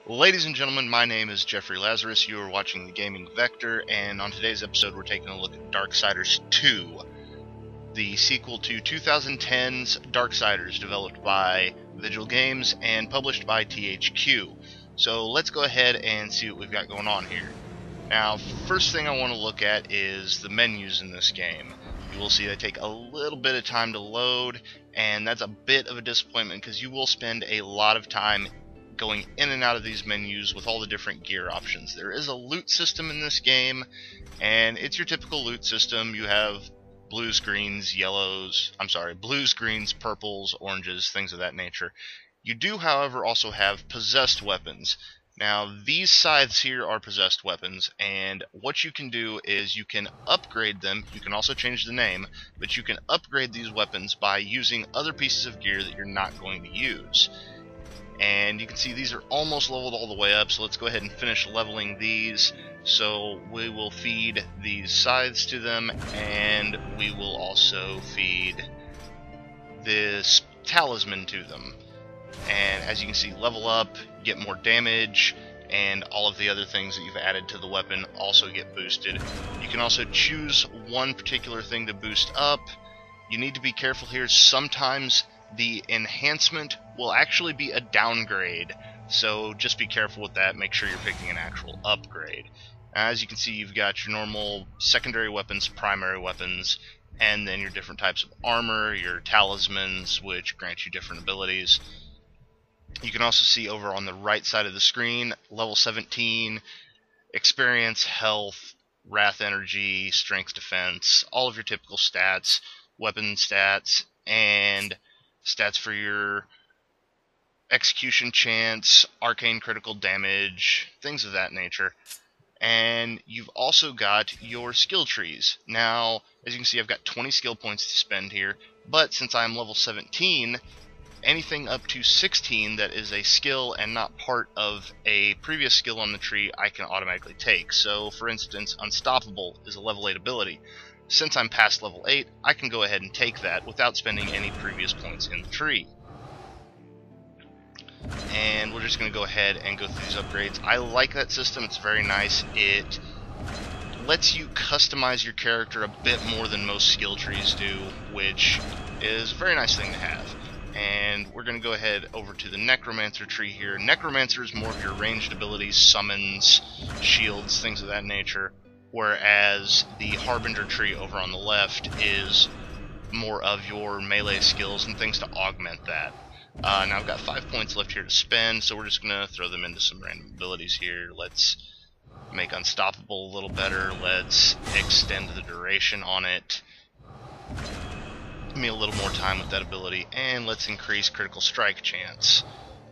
Ladies and gentlemen, my name is Jeffrey Lazarus. You are watching The Gaming Vector, and on today's episode we're taking a look at Darksiders II, the sequel to 2010's Darksiders, developed by Vigil Games and published by THQ. So let's go ahead and see what we've got going on here. Now, first thing I want to look at is the menus in this game. You will see they take a little bit of time to load, and that's a bit of a disappointment because you will spend a lot of time going in and out of these menus with all the different gear options. There is a loot system in this game, and it's your typical loot system. You have blues, greens, purples, oranges, things of that nature. You do, however, also have possessed weapons. Now, these scythes here are possessed weapons, and what you can do is you can upgrade them. You can also change the name, but you can upgrade these weapons by using other pieces of gear that you're not going to use. And you can see these are almost leveled all the way up, so let's go ahead and finish leveling these. So we will feed these scythes to them, and we will also feed this talisman to them. And as you can see, level up, get more damage, and all of the other things that you've added to the weapon also get boosted. You can also choose one particular thing to boost up. You need to be careful here. Sometimes the enhancement will actually be a downgrade, so just be careful with that. Make sure you're picking an actual upgrade. As you can see, you've got your normal secondary weapons, primary weapons, and then your different types of armor, your talismans, which grant you different abilities. You can also see over on the right side of the screen, level 17, experience, health, wrath energy, strength, defense, all of your typical stats, weapon stats, and stats for your execution chance, arcane critical damage, things of that nature. And you've also got your skill trees. Now, as you can see, I've got 20 skill points to spend here, but since I'm level 17, anything up to 16 that is a skill and not part of a previous skill on the tree, I can automatically take. So, for instance, Unstoppable is a level 8 ability. Since I'm past level 8, I can go ahead and take that without spending any previous points in the tree. And we're just going to go ahead and go through these upgrades. I like that system. It's very nice. It lets you customize your character a bit more than most skill trees do, which is a very nice thing to have. And we're going to go ahead over to the Necromancer tree here. Necromancer is more of your ranged abilities, summons, shields, things of that nature, whereas the Harbinger tree over on the left is more of your melee skills and things to augment that. Now I've got 5 points left here to spend, so we're just going to throw them into some random abilities here. Let's make Unstoppable a little better. Let's extend the duration on it. Give me a little more time with that ability, and let's increase critical strike chance.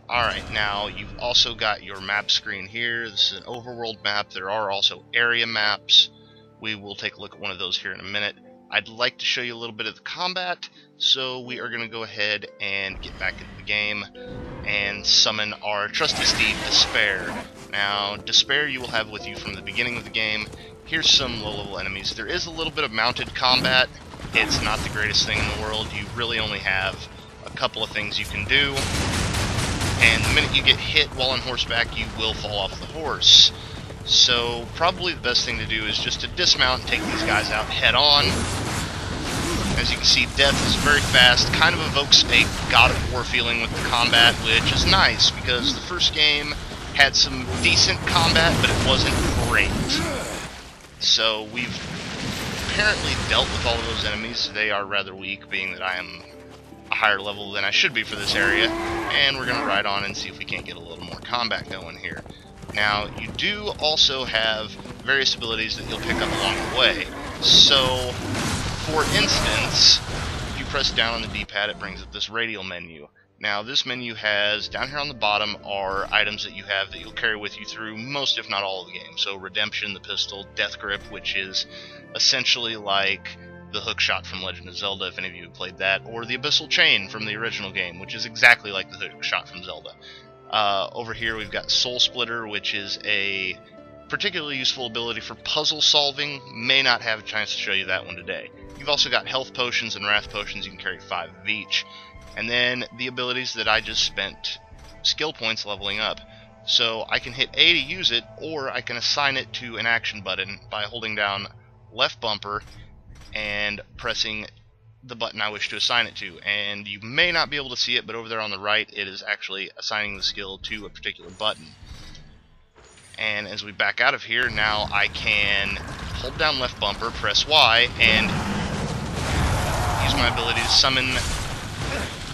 Alright, now you've also got your map screen here. This is an overworld map. There are also area maps. We will take a look at one of those here in a minute. I'd like to show you a little bit of the combat, so we are going to go ahead and get back into the game and summon our trusty steed, Despair. Now, Despair you will have with you from the beginning of the game. Here's some low-level enemies. There is a little bit of mounted combat. It's not the greatest thing in the world. You really only have a couple of things you can do. And the minute you get hit while on horseback, you will fall off the horse. So probably the best thing to do is just to dismount and take these guys out head on. As you can see, death is very fast, kind of evokes a God of War feeling with the combat, which is nice because the first game had some decent combat, but it wasn't great. So we've apparently dealt with all of those enemies. They are rather weak, being that I am a higher level than I should be for this area, and we're going to ride on and see if we can't get a little more combat going here. Now, you do also have various abilities that you'll pick up along the way. So, for instance, if you press down on the D-pad, it brings up this radial menu. Now, this menu has, down here on the bottom, are items that you have that you'll carry with you through most, if not all, of the game. So, Redemption, the pistol, Deathgrip, which is essentially like the hookshot from Legend of Zelda, if any of you have played that, or the Abyssal Chain from the original game, which is exactly like the hookshot from Zelda. Over here we've got Soul Splitter, which is a particularly useful ability for puzzle solving. May not have a chance to show you that one today. You've also got Health Potions and Wrath Potions. You can carry 5 of each. And then the abilities that I just spent skill points leveling up. So I can hit A to use it, or I can assign it to an action button by holding down left bumper and pressing the button I wish to assign it to. And you may not be able to see it, but over there on the right it is actually assigning the skill to a particular button. And as we back out of here, now I can hold down left bumper, press Y, and use my ability to summon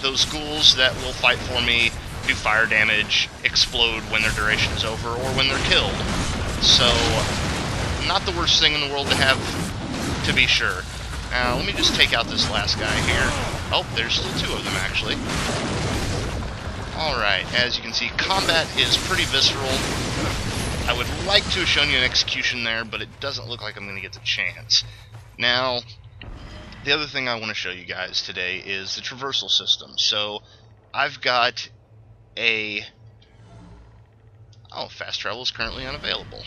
those ghouls that will fight for me, do fire damage, explode when their duration is over, or when they're killed. So, not the worst thing in the world to have, to be sure. Now, let me just take out this last guy here. Oh, there's still two of them, actually. Alright, as you can see, combat is pretty visceral. I would like to have shown you an execution there, but it doesn't look like I'm going to get the chance. Now, the other thing I want to show you guys today is the traversal system. So, I've got a... Oh, fast travel is currently unavailable.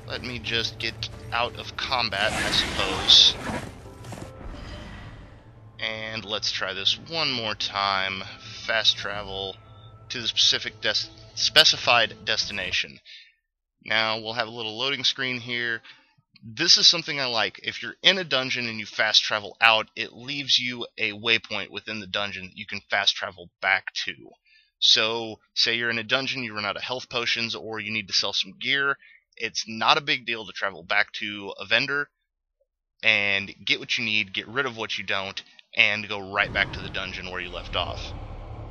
Let me just get out of combat, I suppose. And let's try this one more time. Fast travel to the specified destination. Now, we'll have a little loading screen here. This is something I like. If you're in a dungeon and you fast travel out, it leaves you a waypoint within the dungeon that you can fast travel back to. So, say you're in a dungeon, you run out of health potions, or you need to sell some gear. It's not a big deal to travel back to a vendor and get what you need, get rid of what you don't, and go right back to the dungeon where you left off.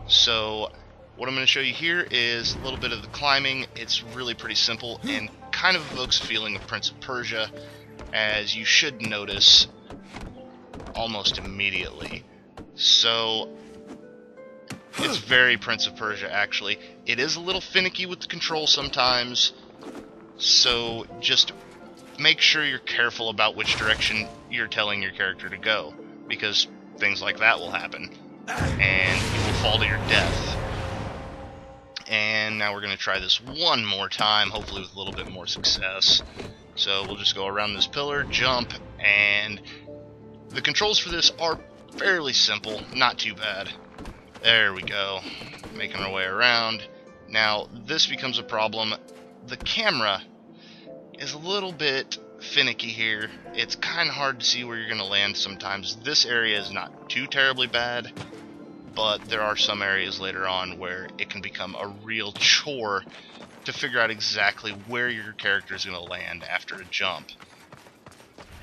So, what I'm going to show you here is a little bit of the climbing. It's really pretty simple and kind of evokes a feeling of Prince of Persia, as you should notice almost immediately. So, it's very Prince of Persia, actually. It is a little finicky with the controls sometimes, so just make sure you're careful about which direction you're telling your character to go, because things like that will happen, and you will fall to your death. And now we're going to try this one more time, hopefully with a little bit more success. So we'll just go around this pillar, jump, and the controls for this are fairly simple, not too bad. There we go, making our way around. Now, this becomes a problem. The camera is a little bit finicky here. It's kind of hard to see where you're going to land sometimes. This area is not too terribly bad, but there are some areas later on where it can become a real chore to figure out exactly where your character is going to land after a jump.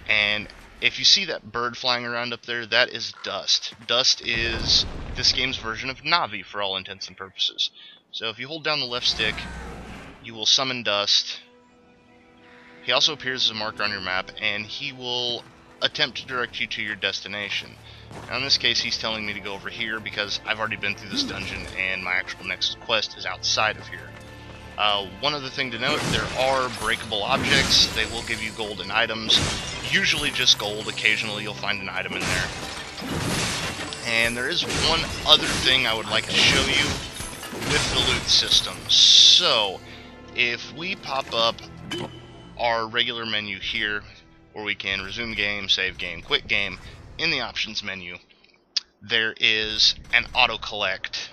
And if you see that bird flying around up there, that is Dust. Dust is this game's version of Navi for all intents and purposes. So if you hold down the left stick, you will summon Dust. He also appears as a marker on your map, and he will attempt to direct you to your destination. Now in this case, he's telling me to go over here because I've already been through this dungeon and my actual next quest is outside of here. One other thing to note, there are breakable objects. They will give you golden items, usually just gold. Occasionally you'll find an item in there. And there is one other thing I would like to show you with the loot system. So, if we pop up our regular menu here, where we can resume game, save game, quit game, in the options menu, there is an auto-collect.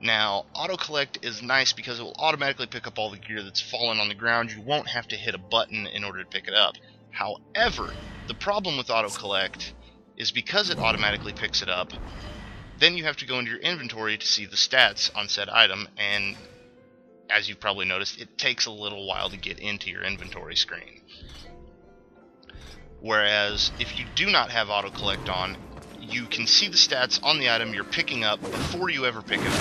Now, auto-collect is nice because it will automatically pick up all the gear that's fallen on the ground. You won't have to hit a button in order to pick it up. However, the problem with auto-collect is because it automatically picks it up, then you have to go into your inventory to see the stats on said item, and as you've probably noticed, it takes a little while to get into your inventory screen. Whereas, if you do not have auto-collect on, you can see the stats on the item you're picking up before you ever pick it up.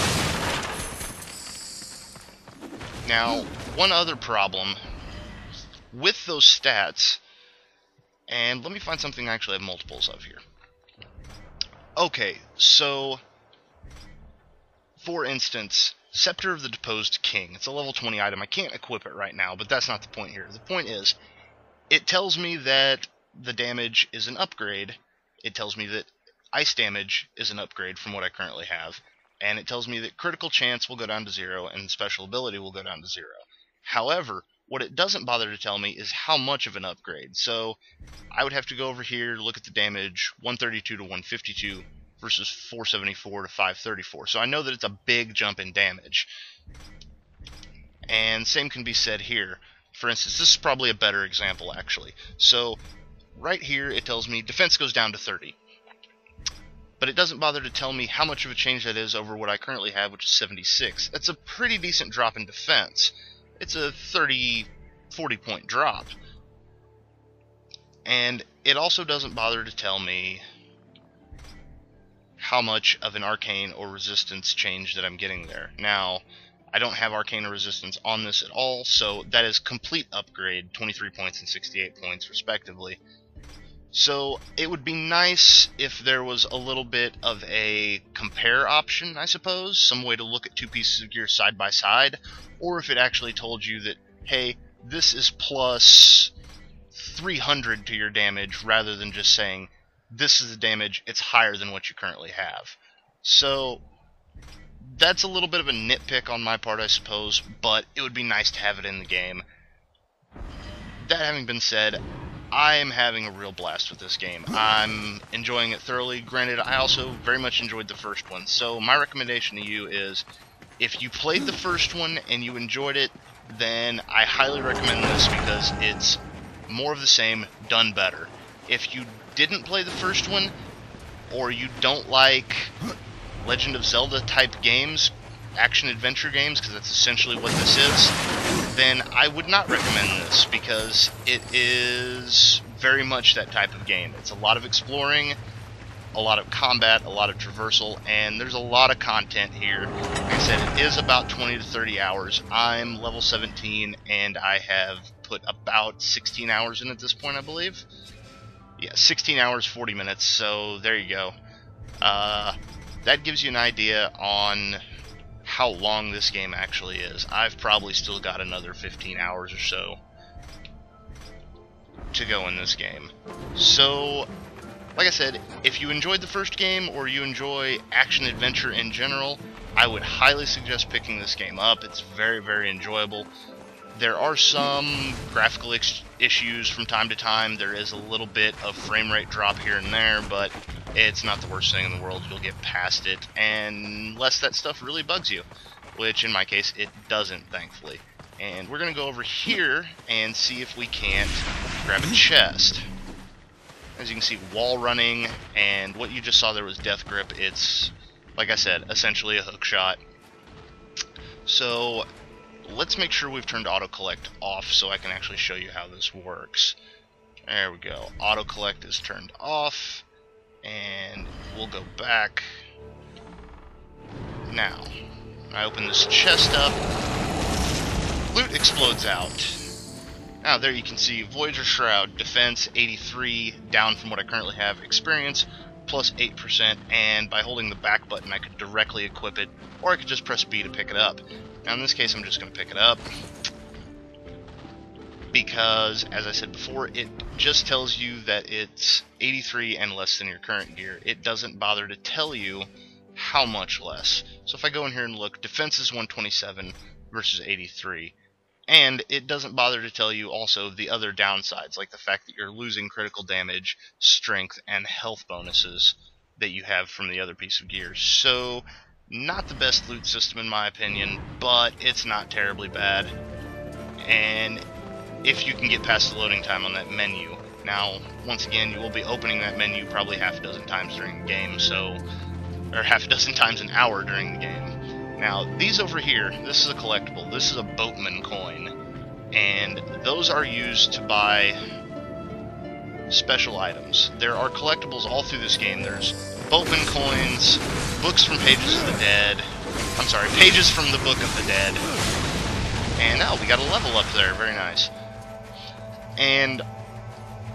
Now, one other problem with those stats, and let me find something I actually have multiples of here. Okay, so, for instance, Scepter of the Deposed King. It's a level 20 item. I can't equip it right now, but that's not the point here. The point is, it tells me that the damage is an upgrade. It tells me that ice damage is an upgrade from what I currently have. And it tells me that critical chance will go down to 0 and special ability will go down to 0. However, what it doesn't bother to tell me is how much of an upgrade. So, I would have to go over here, look at the damage, 132 to 152, versus 474 to 534. So I know that it's a big jump in damage. And same can be said here. For instance, this is probably a better example, actually. So right here it tells me defense goes down to 30. But it doesn't bother to tell me how much of a change that is over what I currently have, which is 76. That's a pretty decent drop in defense. It's a 30, 40 point drop. And it also doesn't bother to tell me how much of an arcane or resistance change that I'm getting there. Now, I don't have arcane or resistance on this at all, so that is complete upgrade, 23 points and 68 points respectively. So it would be nice if there was a little bit of a compare option, I suppose, some way to look at two pieces of gear side by side, or if it actually told you that, hey, this is plus 300 to your damage, rather than just saying, this is the damage, it's higher than what you currently have. So that's a little bit of a nitpick on my part, I suppose, but it would be nice to have it in the game. That having been said, I am having a real blast with this game. I'm enjoying it thoroughly. Granted, I also very much enjoyed the first one. So my recommendation to you is, if you played the first one and you enjoyed it, then I highly recommend this because it's more of the same, done better. If you didn't play the first one, or you don't like Legend of Zelda type games, action-adventure games, because that's essentially what this is, then I would not recommend this, because it is very much that type of game. It's a lot of exploring, a lot of combat, a lot of traversal, and there's a lot of content here. Like I said, it is about 20 to 30 hours. I'm level 17, and I have put about 16 hours in at this point, I believe. Yeah, 16 hours, 40 minutes, so there you go. That gives you an idea on how long this game actually is. I've probably still got another 15 hours or so to go in this game. So, like I said, if you enjoyed the first game, or you enjoy action-adventure in general, I would highly suggest picking this game up. It's very, very enjoyable. There are some graphical issues from time to time. There is a little bit of frame rate drop here and there, but it's not the worst thing in the world. You'll get past it, unless that stuff really bugs you, which in my case it doesn't, thankfully. And we're going to go over here and see if we can't grab a chest. As you can see, wall running, and what you just saw there was Deathgrip. It's, like I said, essentially a hook shot. So let's make sure we've turned auto collect off so I can actually show you how this works. There we go. Auto collect is turned off, and we'll go back. Now, I open this chest up, loot explodes out. Now there you can see Voyager Shroud, defense 83, down from what I currently have, experience plus 8%, and by holding the back button I could directly equip it, or I could just press B to pick it up. Now in this case I'm just going to pick it up, because as I said before, it just tells you that it's 83 and less than your current gear. It doesn't bother to tell you how much less. So if I go in here and look, defense is 127 versus 83. And it doesn't bother to tell you also the other downsides, like the fact that you're losing critical damage, strength, and health bonuses that you have from the other piece of gear. So, not the best loot system in my opinion, but it's not terribly bad. And if you can get past the loading time on that menu. Now, once again, you will be opening that menu probably half a dozen times during the game, so, or half a dozen times an hour during the game. Now, these over here, this is a collectible. This is a boatman coin, and those are used to buy special items. There are collectibles all through this game. There's boatman coins, books from Pages of the Dead. I'm sorry, pages from the Book of the Dead. And now we got a level up there. Very nice. And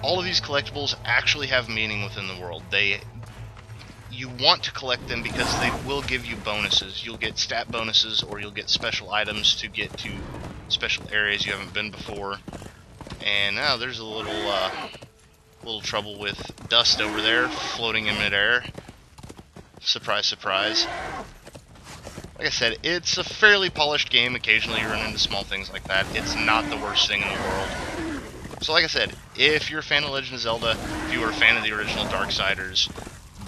all of these collectibles actually have meaning within the world. You want to collect them because they will give you bonuses. You'll get stat bonuses, or you'll get special items to get to special areas you haven't been before. And now there's a little trouble with dust over there, floating in midair. Surprise, surprise. Like I said, it's a fairly polished game. Occasionally you run into small things like that. It's not the worst thing in the world. So like I said, if you're a fan of Legend of Zelda, if you were a fan of the original Darksiders,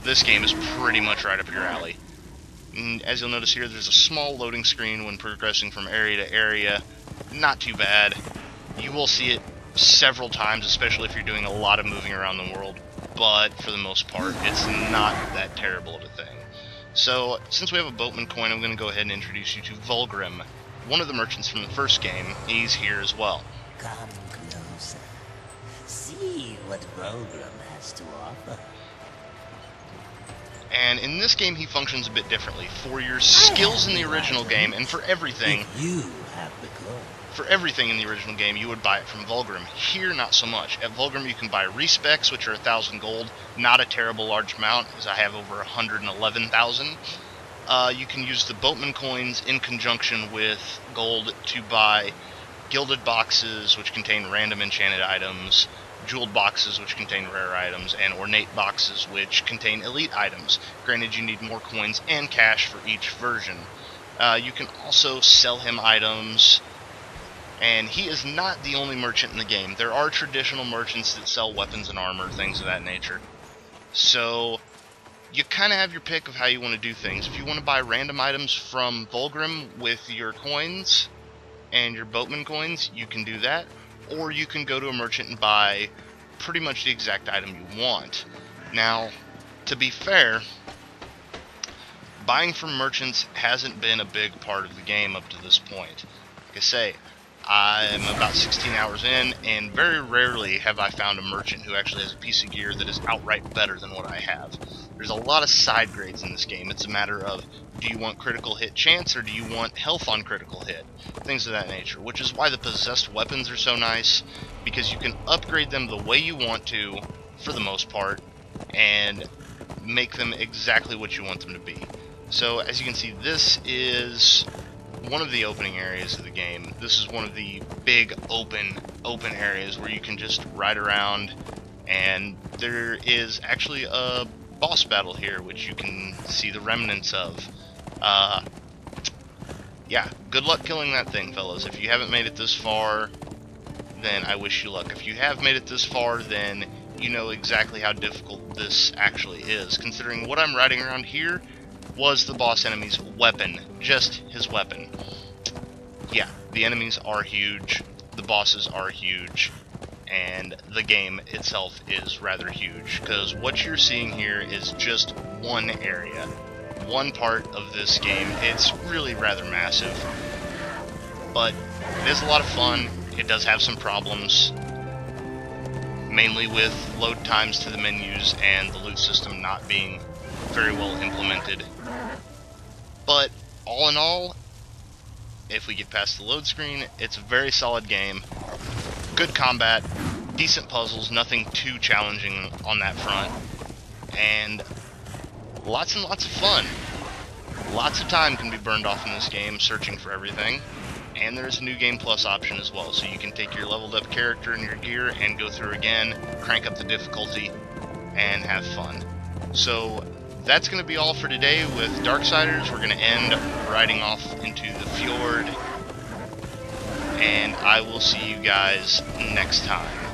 this game is pretty much right up your alley. And as you'll notice here, there's a small loading screen when progressing from area to area. Not too bad. You will see it several times, especially if you're doing a lot of moving around the world, but for the most part, it's not that terrible of a thing. So, since we have a boatman coin, I'm going to go ahead and introduce you to Vulgrim, one of the merchants from the first game. He's here as well. Come closer. See what Vulgrim has to offer. And in this game, he functions a bit differently. For your skills in the original game, and for everything, If you have the coin. for everything in the original game, you would buy it from Vulgrim. Here, not so much. At Vulgrim, you can buy respecs, which are 1,000 gold. Not a terrible large amount, as I have over 111,000. You can use the boatman coins in conjunction with gold to buy gilded boxes, which contain random enchanted items, jeweled boxes, which contain rare items, and ornate boxes, which contain elite items. Granted, you need more coins and cash for each version. You can also sell him items, and he is not the only merchant in the game. There are traditional merchants that sell weapons and armor, things of that nature. So, you kind of have your pick of how you want to do things. If you want to buy random items from Vulgrim with your coins and your boatman coins, you can do that. Or you can go to a merchant and buy pretty much the exact item you want. Now, to be fair, buying from merchants hasn't been a big part of the game up to this point. Like I say, I'm about 16 hours in, and very rarely have I found a merchant who actually has a piece of gear that is outright better than what I have. There's a lot of side grades in this game. It's a matter of, do you want critical hit chance, or do you want health on critical hit? Things of that nature, which is why the possessed weapons are so nice, because you can upgrade them the way you want to, for the most part, and make them exactly what you want them to be. So, as you can see, this is one of the opening areas of the game. This is one of the big open areas where you can just ride around, and there is actually a boss battle here, which you can see the remnants of. Yeah, good luck killing that thing, fellas. If you haven't made it this far, then I wish you luck. If you have made it this far, then you know exactly how difficult this actually is, considering what I'm riding around here was the boss enemy's weapon, just his weapon. Yeah, the enemies are huge, the bosses are huge, and the game itself is rather huge, because what you're seeing here is just one area, one part of this game. It's really rather massive, but it is a lot of fun. It does have some problems, mainly with load times to the menus and the loot system not being very well implemented. But all in all, if we get past the load screen, it's a very solid game. Good combat, decent puzzles, nothing too challenging on that front, and lots of fun. Lots of time can be burned off in this game searching for everything, and there's a new game plus option as well, so you can take your leveled up character and your gear and go through again, crank up the difficulty, and have fun. So that's going to be all for today with Darksiders. We're going to end riding off into the fjord, and I will see you guys next time.